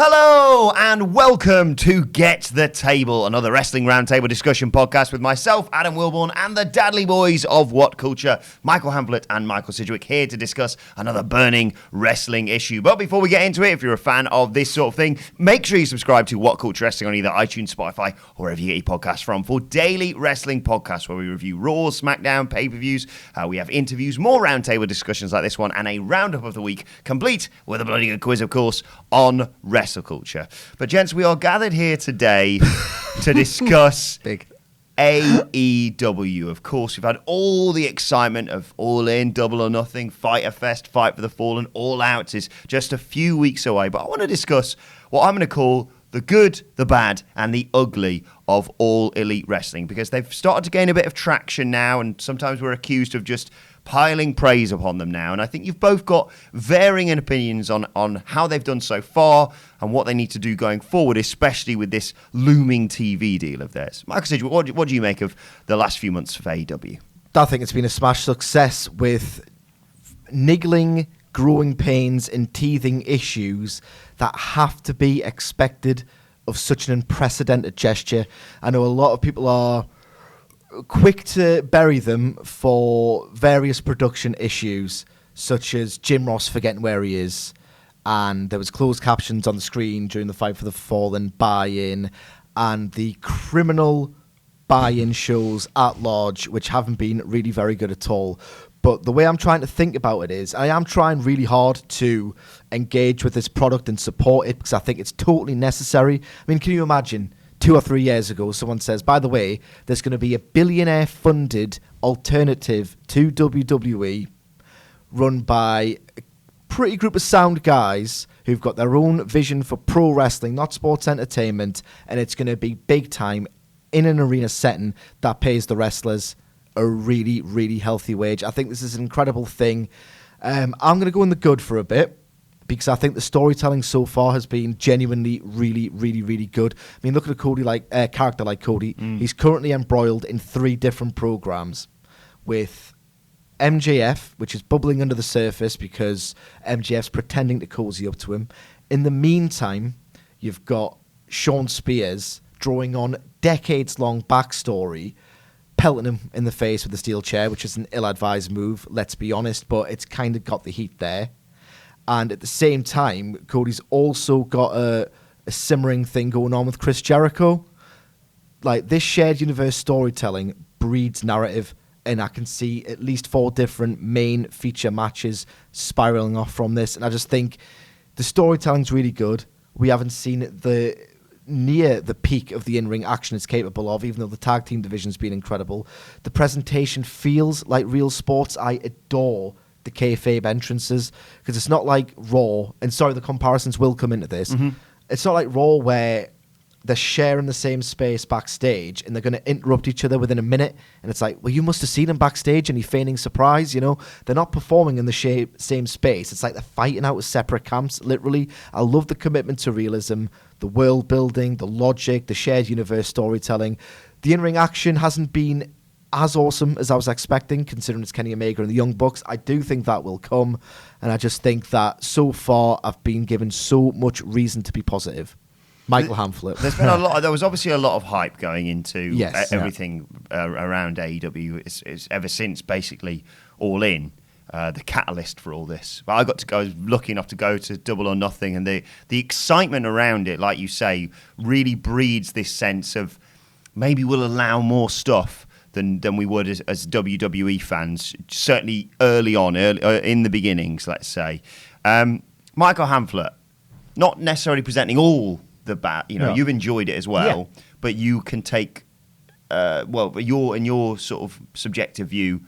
Hello and welcome to Get the Table, another wrestling roundtable discussion podcast with myself, Adam Wilbourn, and the Dadley Boyz of What Culture, Michael Hamflett and Michael Sidgwick, here to discuss another burning wrestling issue. But before we get into it, if you're a fan of this sort of thing, make sure you subscribe to What Culture Wrestling on either iTunes, Spotify, or wherever you get your podcasts from for daily wrestling podcasts where we review Raw, SmackDown, pay-per-views. We have interviews, more roundtable discussions like this one, and a roundup of the week, complete with a bloody good quiz, of course, on wrestle culture. But gents, we are gathered here today to discuss AEW. Of course, we've had all the excitement of All In, Double or Nothing, Fyter Fest, Fight for the Fallen. All Out is just a few weeks away, but I want to discuss what I'm going to call the good, the bad, and the ugly of All Elite Wrestling, because they've started to gain a bit of traction now, and sometimes we're accused of just piling praise upon them now. And I think you've both got varying opinions on how they've done so far and what they need to do going forward, especially with this looming TV deal of theirs. Michael Sidgwick, what do you make of the last few months for AEW? I think it's been a smash success with niggling, growing pains and teething issues that have to be expected of such an unprecedented gesture. I know a lot of people are quick to bury them for various production issues, such as Jim Ross forgetting where he is, and there was closed captions on the screen during the Fight for the Fallen buy-in, and the criminal buy-in shows at large, which haven't been really very good at all. But the way I'm trying to think about it is, I am trying really hard to engage with this product and support it, because I think it's totally necessary. I mean, can you imagine 2 or 3 years ago, someone says, by the way, there's going to be a billionaire-funded alternative to WWE run by a pretty group of sound guys who've got their own vision for pro wrestling, not sports entertainment, and it's going to be big time in an arena setting that pays the wrestlers a really, really healthy wage. I think this is an incredible thing. I'm going to go in the good for a bit, because I think the storytelling so far has been genuinely really, really, really good. I mean, look at a character like Cody. He's currently embroiled in 3 different programs with MJF, which is bubbling under the surface because MJF's pretending to cozy up to him. In the meantime, you've got Sean Spears drawing on decades-long backstory, pelting him in the face with a steel chair, which is an ill-advised move, let's be honest, but it's kind of got the heat there. And at the same time, Cody's also got a simmering thing going on with Chris Jericho. Like, this shared universe storytelling breeds narrative, and I can see at least 4 different main feature matches spiraling off from this. And I just think the storytelling's really good. We haven't seen near the peak of the in-ring action it's capable of, even though the tag team division's been incredible. The presentation feels like real sports. I adore the kayfabe entrances, because it's not like Raw, and sorry, the comparisons will come into this. It's not like Raw where they're sharing the same space backstage and they're going to interrupt each other within a minute, and it's like, well, you must have seen him backstage and he's feigning surprise, you know? They're not performing in the same space. It's like they're fighting out of separate camps, literally. I love the commitment to realism, the world building, the logic, the shared universe storytelling. The in-ring action hasn't been as awesome as I was expecting, considering it's Kenny Omega and the Young Bucks. I do think that will come, and I just think that so far I've been given so much reason to be positive. Michael Hamflett. There's been there was obviously a lot of hype going into everything around AEW. It's ever since basically All In, the catalyst for all this. But I was lucky enough to go to Double or Nothing, and the excitement around it, like you say, really breeds this sense of maybe we'll allow more stuff than we would as WWE fans, certainly early on, in the beginnings, let's say. Michael Hamflett, not necessarily presenting all the bad, you've enjoyed it as well, but you can take, in your sort of subjective view,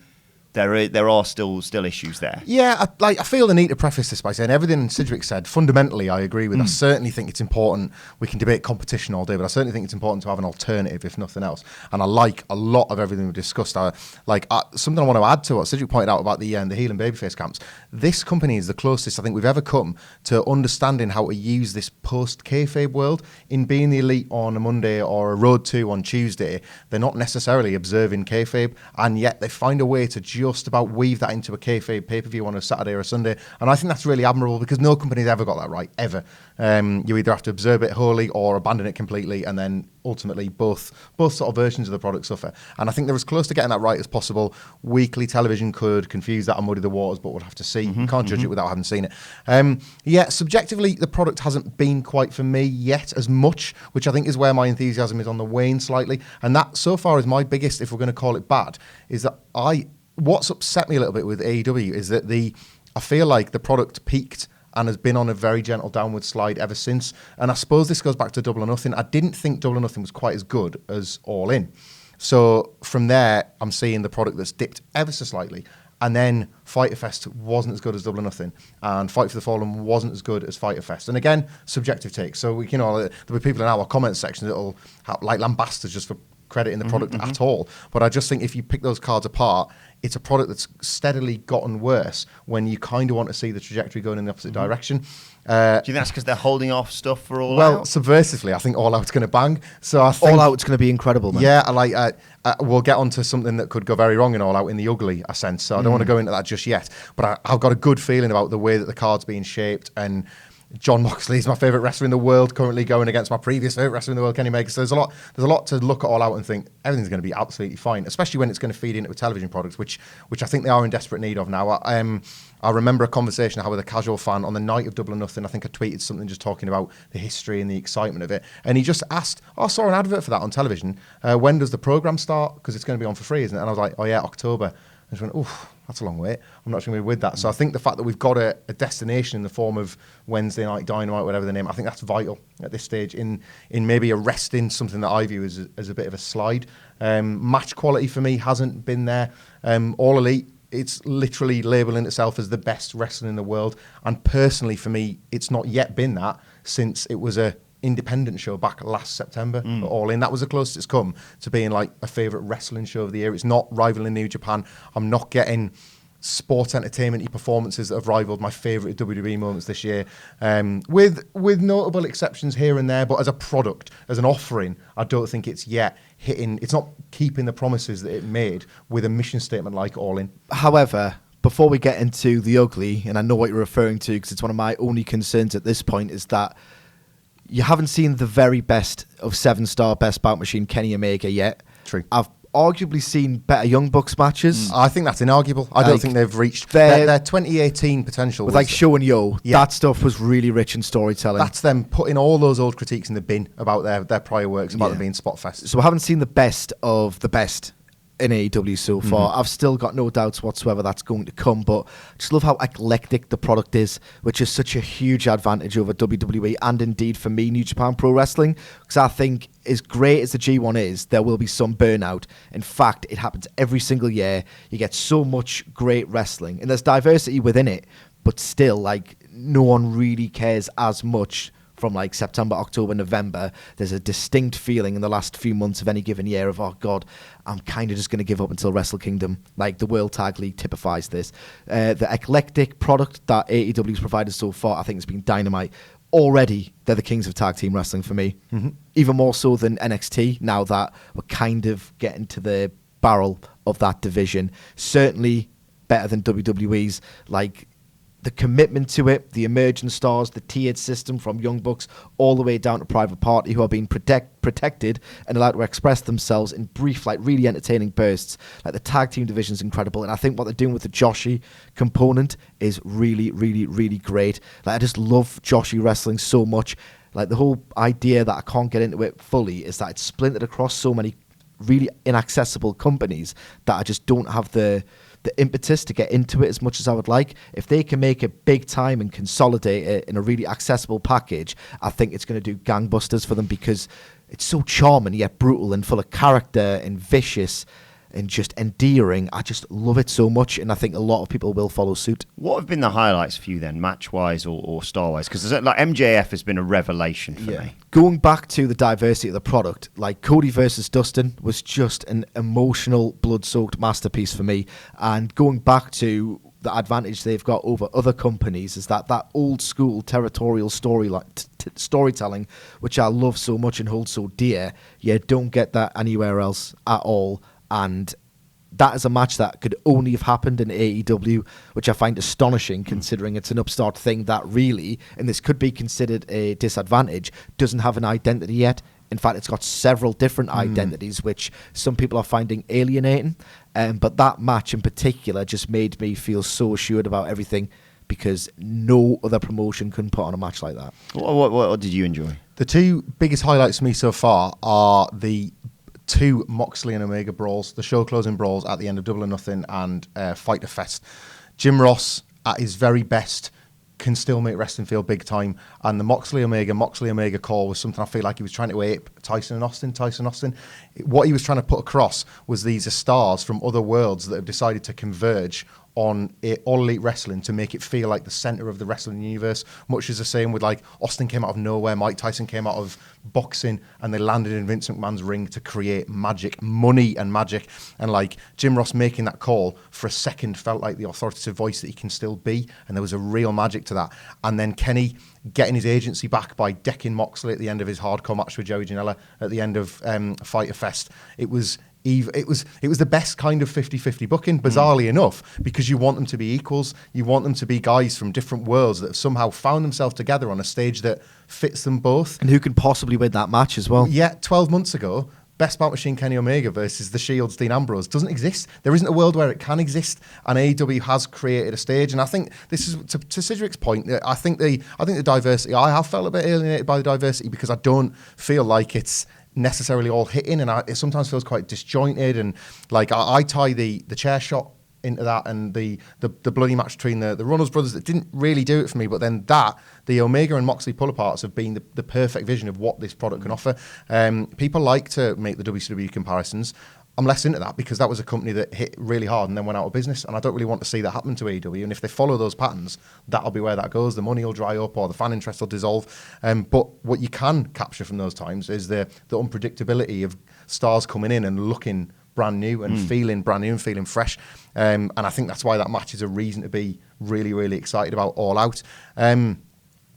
there are still issues there. Yeah, I feel the need to preface this by saying everything Sidgwick said, fundamentally I agree with. I certainly think it's important. We can debate competition all day, but I certainly think it's important to have an alternative, if nothing else. And I like a lot of everything we've discussed. Something I want to add to what Sidgwick pointed out about the heel and babyface camps. This company is the closest I think we've ever come to understanding how to use this post-kayfabe world. In being the Elite on a Monday or a Road 2 on Tuesday, they're not necessarily observing kayfabe, and yet they find a way to just about weave that into a kayfabe pay-per-view on a Saturday or a Sunday. And I think that's really admirable because no company's ever got that right, ever. You either have to observe it wholly or abandon it completely, and then ultimately both sort of versions of the product suffer. And I think they're as close to getting that right as possible. Weekly television could confuse that and muddy the waters, but we'll have to see. You can't judge it without having seen it. Subjectively, the product hasn't been quite for me yet as much, which I think is where my enthusiasm is on the wane slightly. And that so far is my biggest, if we're going to call it bad, is that what's upset me a little bit with AEW is that I feel like the product peaked and has been on a very gentle downward slide ever since. And I suppose this goes back to Double or Nothing. I didn't think Double or Nothing was quite as good as All In. So from there, I'm seeing the product that's dipped ever so slightly. And then Fyter Fest wasn't as good as Double or Nothing, and Fight for the Fallen wasn't as good as Fyter Fest. And again, subjective take. So there'll be people in our comment section that'll like lambast us just for crediting the product at all. But I just think if you pick those cards apart, it's a product that's steadily gotten worse when you kind of want to see the trajectory going in the opposite direction. Do you think that's because they're holding off stuff for All Out? Well, subversively, I think All Out's going to bang. So I think All Out's going to be incredible, man. Yeah, we'll get onto something that could go very wrong in All Out in the ugly sense. So I don't want to go into that just yet. But I've got a good feeling about the way that the card's being shaped, and Jon Moxley is my favourite wrestler in the world, currently going against my previous favourite wrestler in the world, Kenny Omega. So there's a lot to look at All Out and think everything's going to be absolutely fine, especially when it's going to feed into a television product, which I think they are in desperate need of now. I remember a conversation I had with a casual fan on the night of Double or Nothing. I think I tweeted something just talking about the history and the excitement of it. And he just asked, I saw an advert for that on television. When does the programme start? Because it's going to be on for free, isn't it? And I was like, oh yeah, October. And she went, oof, that's a long wait. I'm not sure with that. So I think the fact that we've got a destination in the form of Wednesday Night Dynamite, whatever the name, I think that's vital at this stage in maybe arresting something that I view as a bit of a slide. Match quality for me hasn't been there. All Elite, it's literally labelling itself as the best wrestling in the world. And personally, for me, it's not yet been that since it was a independent show back last September. All In, that was the closest it's come to being like a favourite wrestling show of the year. It's not rivaling New Japan. I'm not getting sports entertainment-y performances that have rivaled my favourite WWE moments this year, with notable exceptions here and there. But as a product, as an offering, I don't think it's yet hitting. It's not keeping the promises that it made with a mission statement like All In. However, before we get into the ugly, and I know what you're referring to because it's one of my only concerns at this point, is that you haven't seen the very best of 7-star best bout machine Kenny Omega yet. True. I've arguably seen better Young Bucks matches. I think that's inarguable. I don't think they've reached their 2018 potential. With like Show and Yo, that stuff was really rich in storytelling. That's them putting all those old critiques in the bin about their prior works, about them being spot fest. So I haven't seen the best of the best in AEW so far. I've still got no doubts whatsoever that's going to come, but I just love how eclectic the product is, which is such a huge advantage over WWE and indeed for me, New Japan Pro Wrestling, because I think as great as the G1 is, there will be some burnout. In fact, it happens every single year. You get so much great wrestling and there's diversity within it, but still, like, no one really cares as much from like September, October, November. There's a distinct feeling in the last few months of any given year of, oh God, I'm kind of just going to give up until Wrestle Kingdom. Like the World Tag League typifies this. The eclectic product that AEW's provided so far, I think has been dynamite. Already, they're the kings of tag team wrestling for me. Even more so than NXT, now that we're kind of getting to the barrel of that division. Certainly better than WWE's, like, the commitment to it, the emerging stars, the tiered system from Young Bucks all the way down to Private Party, who are being protected and allowed to express themselves in brief, like really entertaining bursts. Like the tag team division is incredible, and I think what they're doing with the Joshi component is really, really, really great. Like I just love Joshi wrestling so much. Like the whole idea that I can't get into it fully is that it's splintered across so many really inaccessible companies that I just don't have the impetus to get into it as much as I would like. If they can make it big time and consolidate it in a really accessible package, I think it's going to do gangbusters for them because it's so charming yet brutal and full of character and vicious and just endearing. I just love it so much, and I think a lot of people will follow suit. What have been the highlights for you then, match-wise or star-wise? Because like MJF has been a revelation for me. Going back to the diversity of the product, like Cody versus Dustin was just an emotional, blood-soaked masterpiece for me. And going back to the advantage they've got over other companies is that old-school territorial storytelling, which I love so much and hold so dear, you don't get that anywhere else at all. And that is a match that could only have happened in AEW, which I find astonishing considering it's an upstart thing that really, and this could be considered a disadvantage, doesn't have an identity yet. In fact, it's got several different identities, which some people are finding alienating. But that match in particular just made me feel so assured about everything, because no other promotion can put on a match like that. What did you enjoy? The two biggest highlights for me so far are the two Moxley and Omega brawls, the show closing brawls at the end of Double or Nothing and Fighter Fest. Jim Ross, at his very best, can still make wrestling feel big time. And the Moxley Omega call was something I feel like he was trying to ape Tyson Austin. What he was trying to put across was these are stars from other worlds that have decided to converge on All Elite Wrestling to make it feel like the center of the wrestling universe, much as the same with like Austin came out of nowhere, Mike Tyson came out of boxing, and they landed in Vince McMahon's ring to create magic, money and magic. And like Jim Ross making that call for a second felt like the authoritative voice that he can still be, and there was a real magic to that. And then Kenny getting his agency back by decking Moxley at the end of his hardcore match with Joey Janela at the end of Fighter Fest. It was the best kind of 50-50 booking, bizarrely enough, because you want them to be equals. You want them to be guys from different worlds that have somehow found themselves together on a stage that fits them both. And who can possibly win that match as well? Yeah, 12 months ago, Best Bout Machine Kenny Omega versus the Shield's Dean Ambrose doesn't exist. There isn't a world where it can exist, and AEW has created a stage. And I think this is to Sidgwick's point. I think the diversity. I have felt a bit alienated by the diversity because I don't feel like it's necessarily all hitting, and it sometimes feels quite disjointed. And like I tie the chair shot into that, and the bloody match between the Runnels brothers that didn't really do it for me. But then the Omega and Moxley pull aparts have been the perfect vision of what this product can offer. People like to make the WCW comparisons. I'm less into that because that was a company that hit really hard and then went out of business, and I don't really want to see that happen to AEW. And if they follow those patterns, that'll be where that goes. The money will dry up or the fan interest will dissolve. But what you can capture from those times is the unpredictability of stars coming in and looking brand new and feeling brand new and feeling fresh. And I think that's why that match is a reason to be really, really excited about All Out.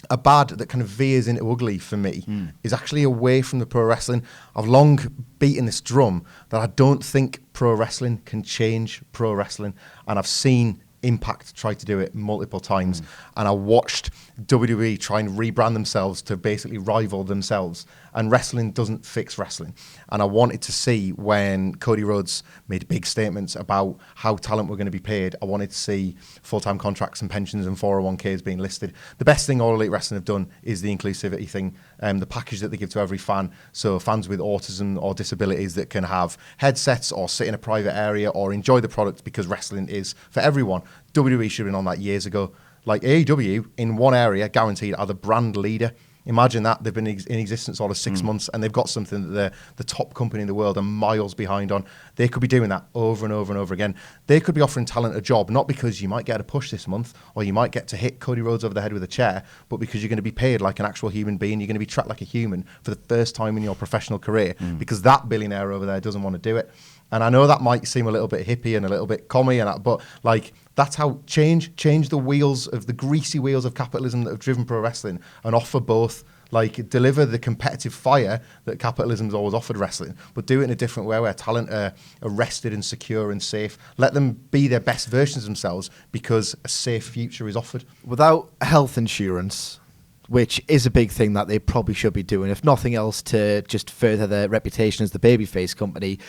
A bad that kind of veers into ugly for me is actually away from the pro wrestling. I've long beaten this drum that I don't think pro wrestling can change pro wrestling, and I've seen Impact try to do it multiple times, and I watched WWE try and rebrand themselves to basically rival themselves, and wrestling doesn't fix wrestling. And I wanted to see when Cody Rhodes made big statements about how talent were going to be paid, I wanted to see full-time contracts and pensions and 401ks being listed. The best thing All Elite Wrestling have done is the inclusivity thing, the package that they give to every fan. So fans with autism or disabilities that can have headsets or sit in a private area or enjoy the product because wrestling is for everyone. WWE should have been on that years ago. Like AEW, in one area, guaranteed, are the brand leader. Imagine that. They've been in existence all of 6 months, and they've got something that the top company in the world are miles behind on. They could be doing that over and over and over again. They could be offering talent a job, not because you might get a push this month, or you might get to hit Cody Rhodes over the head with a chair, but because you're going to be paid like an actual human being. You're going to be tracked like a human for the first time in your professional career, because that billionaire over there doesn't want to do it. And I know that might seem a little bit hippie and a little bit commie, but like that's how change the wheels of the greasy wheels of capitalism that have driven pro wrestling, and offer both, like deliver the competitive fire that capitalism's always offered wrestling, but do it in a different way where talent are rested and secure and safe. Let them be their best versions of themselves because a safe future is offered. Without health insurance, which is a big thing that they probably should be doing, if nothing else to just further their reputation as the babyface company.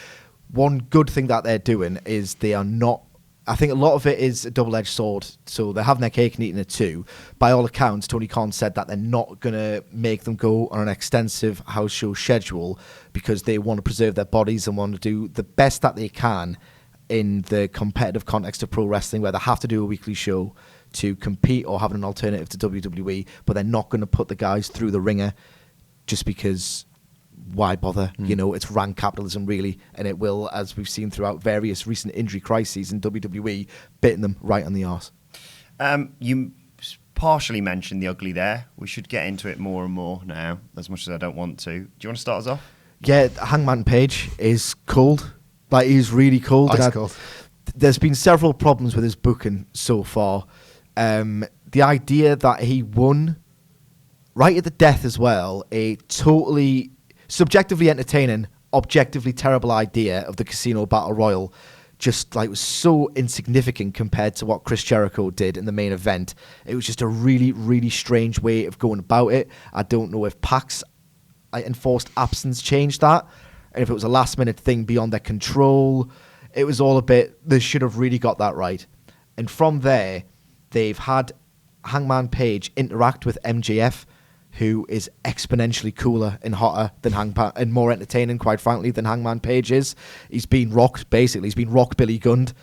One good thing that they're doing is they are not, I think a lot of it is a double-edged sword, so they're having their cake and eating it too. By all accounts, Tony Khan said that they're not going to make them go on an extensive house show schedule because they want to preserve their bodies and want to do the best that they can in the competitive context of pro wrestling, where they have to do a weekly show to compete or have an alternative to WWE, but they're not going to put the guys through the ringer just because... why bother? You know, it's rank capitalism really, and it will, as we've seen throughout various recent injury crises in WWE, bitten them right on the arse. You partially mentioned the ugly there. We should get into it more and more now, as much as I don't want to. Do you want to start us off? Yeah, Hangman Page is cold. Like, he's really cold. Ice cold. There's been several problems with his booking so far. The idea that he won right at the death as well, a totally... subjectively entertaining, objectively terrible idea of the Casino Battle Royal just like was so insignificant compared to what Chris Jericho did in the main event. It was just a really, really strange way of going about it. I don't know if Pac's enforced absence changed that, and if it was a last minute thing beyond their control. It was all a bit, they should have really got that right. And from there, they've had Hangman Page interact with MJF, who is exponentially cooler and hotter than Hangman, and more entertaining, quite frankly, than Hangman Page is. He's been rocked, basically. He's been rock Billy Gunned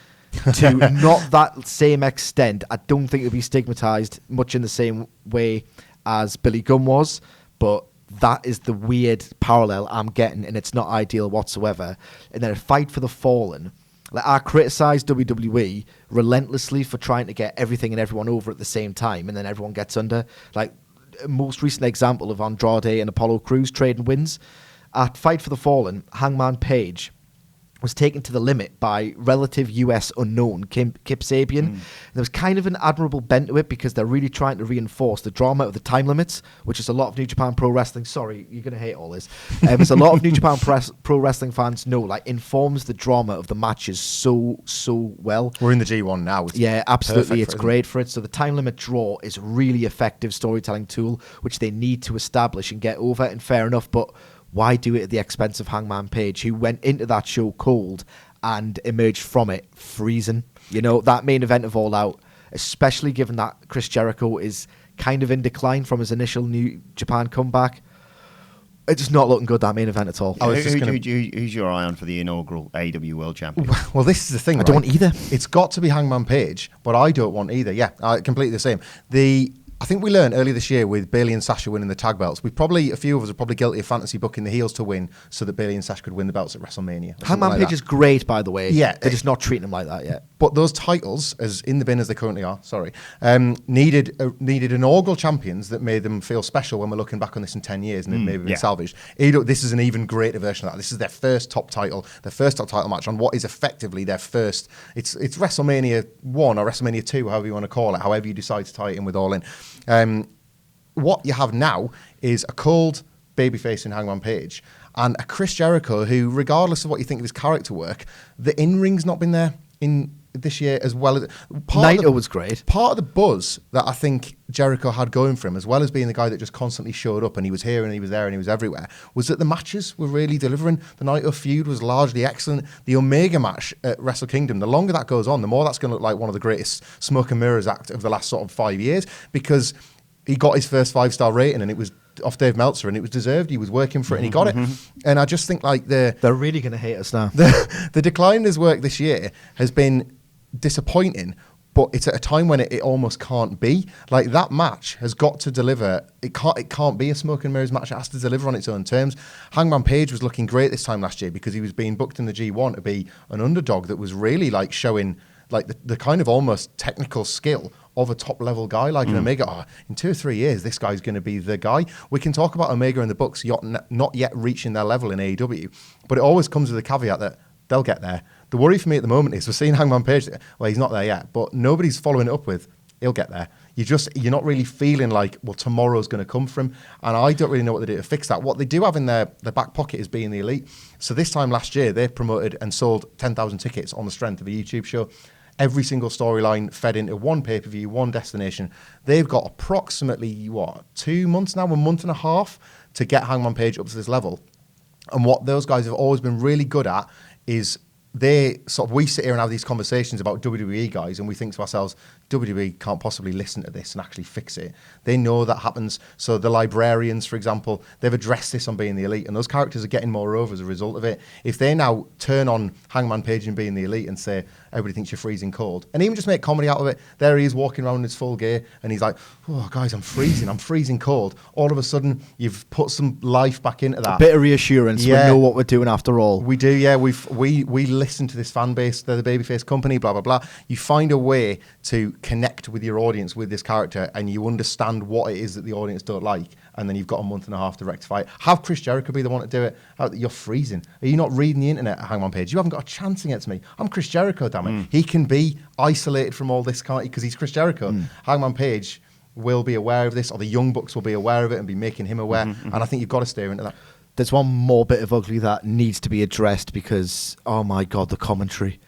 to not that same extent. I don't think he'll be stigmatized much in the same way as Billy Gunn was, but that is the weird parallel I'm getting, and it's not ideal whatsoever. And then a Fight for the Fallen. Like, I criticise WWE relentlessly for trying to get everything and everyone over at the same time, and then everyone gets under. Like, most recent example of Andrade and Apollo Crews trading wins. At Fight for the Fallen, Hangman Page was taken to the limit by relative US unknown Kip Sabian. There was kind of an admirable bent to it because they're really trying to reinforce the drama of the time limits, which is a lot of New Japan Pro Wrestling. Sorry, you're going to hate all this. There's a lot of New Japan Pro Wrestling fans know, like, informs the drama of the matches so well. We're in the G1 now. Yeah, absolutely. It's great for it. So the time limit draw is a really effective storytelling tool, which they need to establish and get over, and fair enough, but why do it at the expense of Hangman Page, who went into that show cold and emerged from it freezing? You know, that main event of All Out, especially given that Chris Jericho is kind of in decline from his initial New Japan comeback. It's not looking good, that main event at all. Who's your eye on for the inaugural AEW World Champion? Well, this is the thing. I don't want either. It's got to be Hangman Page, but I don't want either. Yeah, completely the same. I think we learned earlier this year with Bayley and Sasha winning the tag belts. A few of us are probably guilty of fantasy booking the heels to win so that Bayley and Sasha could win the belts at WrestleMania. Hangman Page is great, by the way. Yeah. They're just not treating him like that yet. But those titles, as in the bin as they currently are, needed inaugural champions that made them feel special when we're looking back on this in 10 years and they've maybe been salvaged. This is an even greater version of that. This is their first top title match on what is effectively their first. It's WrestleMania 1 or WrestleMania 2, however you want to call it, however you decide to tie it in with All In. What you have now is a cold babyface in Hangman Page and a Chris Jericho who, regardless of what you think of his character work, the in-ring's not been there in this year as well. Naito was great. Part of the buzz that I think Jericho had going for him, as well as being the guy that just constantly showed up and he was here and he was there and he was everywhere, was that the matches were really delivering. The Naito feud was largely excellent. The Omega match at Wrestle Kingdom, the longer that goes on, the more that's going to look like one of the greatest smoke and mirrors act of the last sort of 5 years, because he got his first 5-star rating and it was off Dave Meltzer and it was deserved. He was working for it and he got it. And I just think like they're really going to hate us now. The decline in his work this year has been disappointing, but it's at a time when it almost can't be. Like, that match has got to deliver. It can't be a smoke and mirrors match. It has to deliver on its own terms. Hangman Page was looking great this time last year because he was being booked in the G1 to be an underdog that was really like showing like the kind of almost technical skill of a top-level guy like an Omega. In 2 or 3 years, this guy's going to be the guy. We can talk about Omega and the Bucks not yet reaching their level in AEW, but it always comes with a caveat that they'll get there. The worry for me at the moment is we're seeing Hangman Page. Well, he's not there yet, but nobody's following it up with, he'll get there. You're not really feeling like, well, tomorrow's going to come for him, and I don't really know what they do to fix that. What they do have in their back pocket is being the elite. So this time last year, they promoted and sold 10,000 tickets on the strength of a YouTube show. Every single storyline fed into one pay-per-view, one destination. They've got approximately, 2 months now, a month and a half to get Hangman Page up to this level. And what those guys have always been really good at is we sit here and have these conversations about WWE guys and we think to ourselves, WWE can't possibly listen to this and actually fix it. They know that happens. So the Librarians, for example, they've addressed this on Being the Elite, and those characters are getting more over as a result of it. If they now turn on Hangman Page and Being the Elite and say, everybody thinks you're freezing cold, and even just make comedy out of it, there he is walking around in his full gear and he's like, oh guys, I'm freezing cold. All of a sudden, you've put some life back into that. A bit of reassurance. Yeah. We know what we're doing after all. We do, yeah. We listen to this fan base. They're the babyface company, blah, blah, blah. You find a way to connect with your audience with this character and you understand what it is that the audience don't like, and then you've got a month and a half to rectify it. Have Chris Jericho be the one to do it. You're freezing. Are you not reading the internet, Hangman Page? You haven't got a chance against me. I'm Chris Jericho, damn it. He can be isolated from all this, can't he? Because he's Chris Jericho. Hangman Page will be aware of this, or the Young Bucks will be aware of it and be making him aware. And I think you've got to steer into that. There's one more bit of ugly that needs to be addressed because, oh my God, the commentary.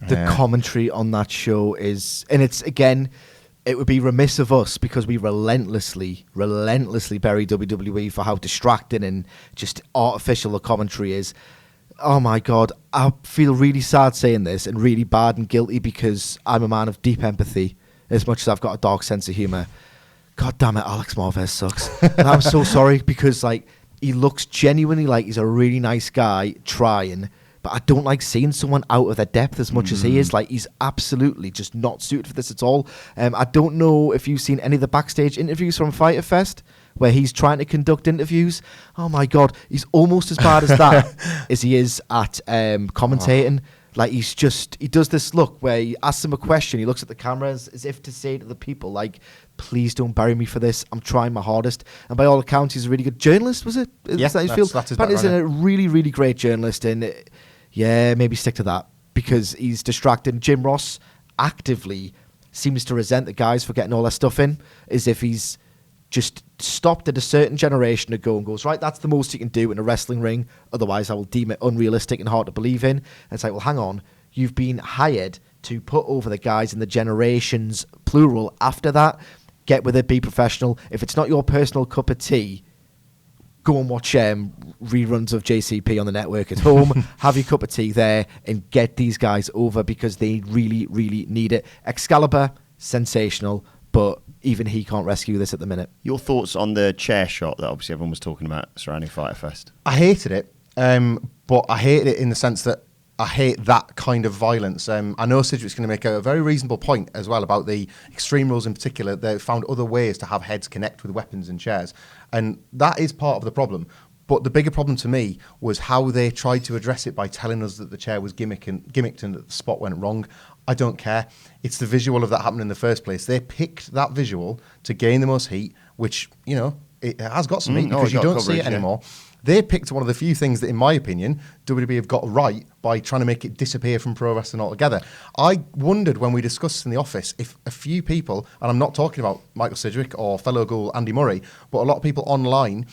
The commentary on that show is, and it's, again, it would be remiss of us because we relentlessly bury WWE for how distracting and just artificial the commentary is. Oh my God, I feel really sad saying this and really bad and guilty because I'm a man of deep empathy as much as I've got a dark sense of humour. God damn it, Alex Marvez sucks. And I'm so sorry because like he looks genuinely like he's a really nice guy trying, but I don't like seeing someone out of their depth as much as he is. Like, he's absolutely just not suited for this at all. I don't know if you've seen any of the backstage interviews from Fyter Fest where he's trying to conduct interviews. Oh, my God. He's almost as bad as that as he is at commentating. Like, he does this look where he asks him a question. He looks at the cameras as if to say to the people, like, please don't bury me for this. I'm trying my hardest. And by all accounts, he's a really good journalist, was it? Yeah, that's his background. He's a really, really great journalist. And yeah, maybe stick to that because he's distracting. Jim Ross actively seems to resent the guys for getting all their stuff in, as if he's just stopped at a certain generation ago and goes, right, that's the most you can do in a wrestling ring. Otherwise, I will deem it unrealistic and hard to believe in. And it's like, well, hang on. You've been hired to put over the guys in the generations, plural, after that. Get with it, be professional. If it's not your personal cup of tea, go and watch reruns of JCP on the network at home, have your cup of tea there, and get these guys over because they really, really need it. Excalibur, sensational, but even he can't rescue this at the minute. Your thoughts on the chair shot that obviously everyone was talking about surrounding Fyter Fest? I hated it, but I hated it in the sense that I hate that kind of violence. I know Sidgwick's going to make a very reasonable point as well about the Extreme Rules in particular. They found other ways to have heads connect with weapons and chairs. And that is part of the problem. But the bigger problem to me was how they tried to address it by telling us that the chair was gimmicked and that the spot went wrong. I don't care. It's the visual of that happening in the first place. They picked that visual to gain the most heat, which, you know, it has got some heat because you don't see it anymore. They picked one of the few things that, in my opinion, WWE have got right by trying to make it disappear from pro wrestling altogether. I wondered when we discussed in the office if a few people, and I'm not talking about Michael Sidgwick or fellow ghoul Andy Murray, but a lot of people online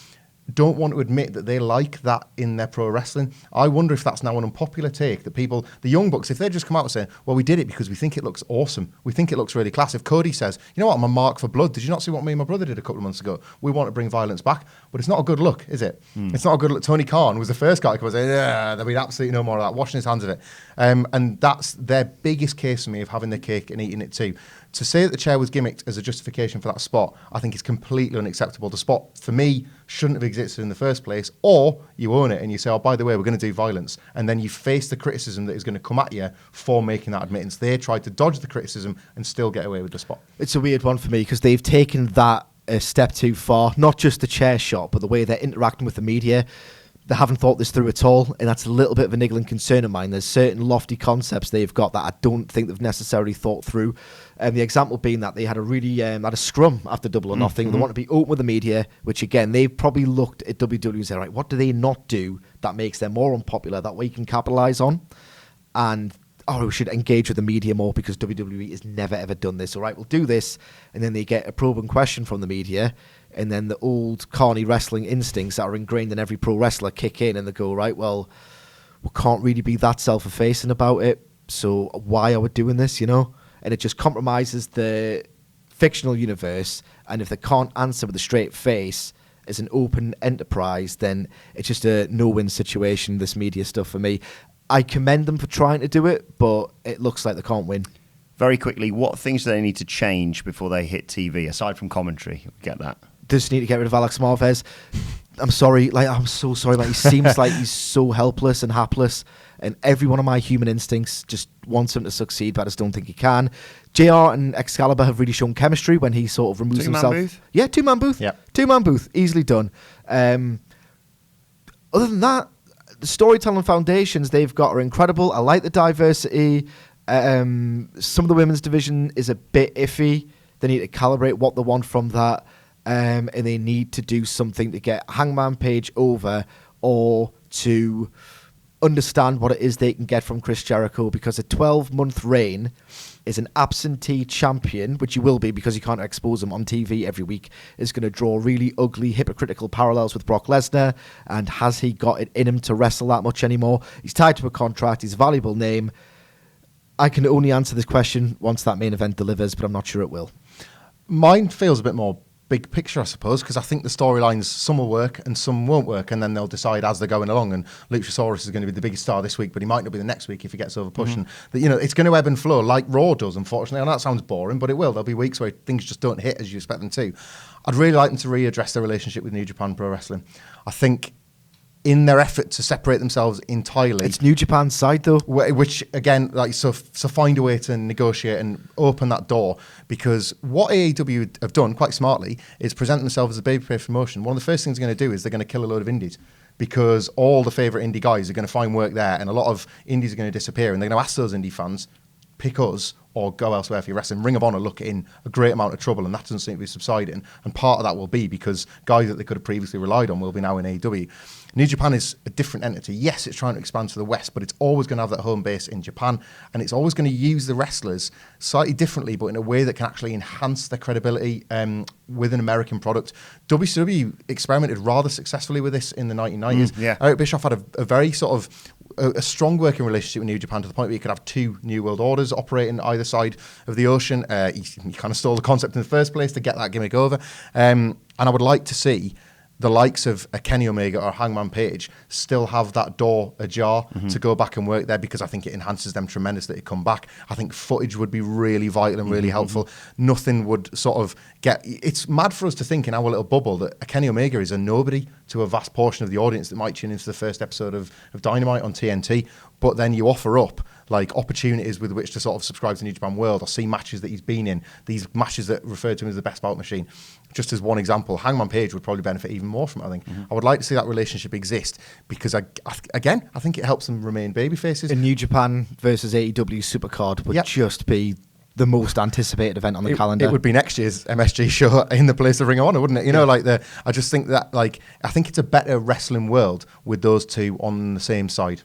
don't want to admit that they like that in their pro wrestling. I wonder if that's now an unpopular take that people, the Young Bucks, if they just come out and say, well, we did it because we think it looks awesome. We think it looks really class. If Cody says, you know what, I'm a mark for blood. Did you not see what me and my brother did a couple of months ago? We want to bring violence back. But it's not a good look, is it? It's not a good look. Tony Khan was the first guy to come and say, yeah, there'll be absolutely no more of that, washing his hands of it. And that's their biggest case for me of having their cake and eating it too. To say that the chair was gimmicked as a justification for that spot, I think is completely unacceptable. The spot, for me, shouldn't have existed in the first place. Or you own it and you say, oh, by the way, we're going to do violence. And then you face the criticism that is going to come at you for making that admittance. They tried to dodge the criticism and still get away with the spot. It's a weird one for me because they've taken that a step too far. Not just the chair shot, but the way they're interacting with the media. They haven't thought this through at all, and that's a little bit of a niggling concern of mine. There's certain lofty concepts they've got that I don't think they've necessarily thought through. The example being that they had a really had a scrum after Double or Nothing. They want to be open with the media, which again they've probably looked at WWE and said, right, what do they not do that makes them more unpopular that we can capitalise on? And we should engage with the media more because WWE has never ever done this. All right, we'll do this, and then they get a probing question from the media. And then the old carny wrestling instincts that are ingrained in every pro wrestler kick in and they go, right, well, we can't really be that self-effacing about it. So why are we doing this, you know? And it just compromises the fictional universe. And if they can't answer with a straight face as an open enterprise, then it's just a no-win situation, this media stuff for me. I commend them for trying to do it, but it looks like they can't win. Very quickly, what things do they need to change before they hit TV, aside from commentary? Get that. Just need to get rid of Alex Marvez. I'm sorry, I'm so sorry, he seems like he's so helpless and hapless, and every one of my human instincts just wants him to succeed, but I just don't think he can. JR and Excalibur have really shown chemistry when he sort of removes himself. Booth? Yeah, two-man booth. Yeah. Two-man booth, easily done. Other than that, the storytelling foundations they've got are incredible. I like the diversity. Some of the women's division is a bit iffy. They need to calibrate what they want from that. And they need to do something to get Hangman Page over or to understand what it is they can get from Chris Jericho, because a 12-month reign is an absentee champion, which he will be because you can't expose him on TV every week, is going to draw really ugly, hypocritical parallels with Brock Lesnar. And has he got it in him to wrestle that much anymore? He's tied to a contract. He's a valuable name. I can only answer this question once that main event delivers, but I'm not sure it will. Mine feels a bit more big picture, I suppose, because I think the storylines, some will work and some won't work, and then they'll decide as they're going along. And Luchasaurus is going to be the biggest star this week, but he might not be the next week if he gets over pushing. It's going to ebb and flow like Raw does, unfortunately. And that sounds boring, but it will. There'll be weeks where things just don't hit as you expect them to. I'd really like them to readdress their relationship with New Japan Pro Wrestling. I think in their effort to separate themselves entirely, it's New Japan's side though, which again, so find a way to negotiate and open that door, because what AEW have done quite smartly is present themselves as a babyface promotion. One of the first things they're going to do is they're going to kill a load of indies, because all the favourite indie guys are going to find work there, and a lot of indies are going to disappear, and they're going to ask those indie fans, pick us or go elsewhere for your wrestling. Ring of Honor look in a great amount of trouble, and that doesn't seem to be subsiding. And part of that will be because guys that they could have previously relied on will be now in AEW. New Japan is a different entity. Yes, it's trying to expand to the West, but it's always going to have that home base in Japan, and it's always going to use the wrestlers slightly differently, but in a way that can actually enhance their credibility with an American product. WCW experimented rather successfully with this in the 1990s. Eric Bischoff had a very sort of a strong working relationship with New Japan, to the point where you could have two New World Orders operating either side of the ocean. He kind of stole the concept in the first place to get that gimmick over. And I would like to see the likes of a Kenny Omega or Hangman Page still have that door ajar to go back and work there, because I think it enhances them tremendously to come back. I think footage would be really vital and really helpful. Nothing would sort of get... It's mad for us to think in our little bubble that a Kenny Omega is a nobody to a vast portion of the audience that might tune into the first episode of Dynamite on TNT, but then you offer up like opportunities with which to sort of subscribe to New Japan World or see matches that he's been in, these matches that refer to him as the best bout machine. Just as one example, Hangman Page would probably benefit even more from it, I think. I would like to see that relationship exist, because, I think it helps them remain babyfaces. In New Japan versus AEW Supercard would just be the most anticipated event on the calendar. It would be next year's MSG show in the place of Ring of Honor, wouldn't it? I just think that, I think it's a better wrestling world with those two on the same side.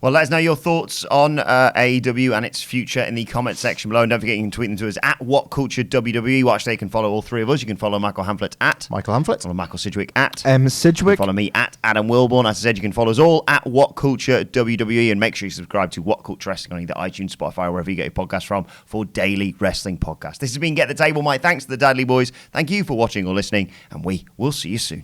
Well, let us know your thoughts on AEW and its future in the comment section below. And don't forget, you can tweet them to us at WhatCultureWWE. Watch there, you can follow all three of us. You can follow Michael Hamflett at Michael Hamflett. Follow Michael Sidgwick at Sidgwick. Follow me at Adam Wilbourn. As I said, you can follow us all at WhatCultureWWE. And make sure you subscribe to What Culture Wrestling on either iTunes, Spotify, or wherever you get your podcast from for daily wrestling podcasts. This has been Get the Table. My thanks to the Dadley Boyz. Thank you for watching or listening, and we will see you soon.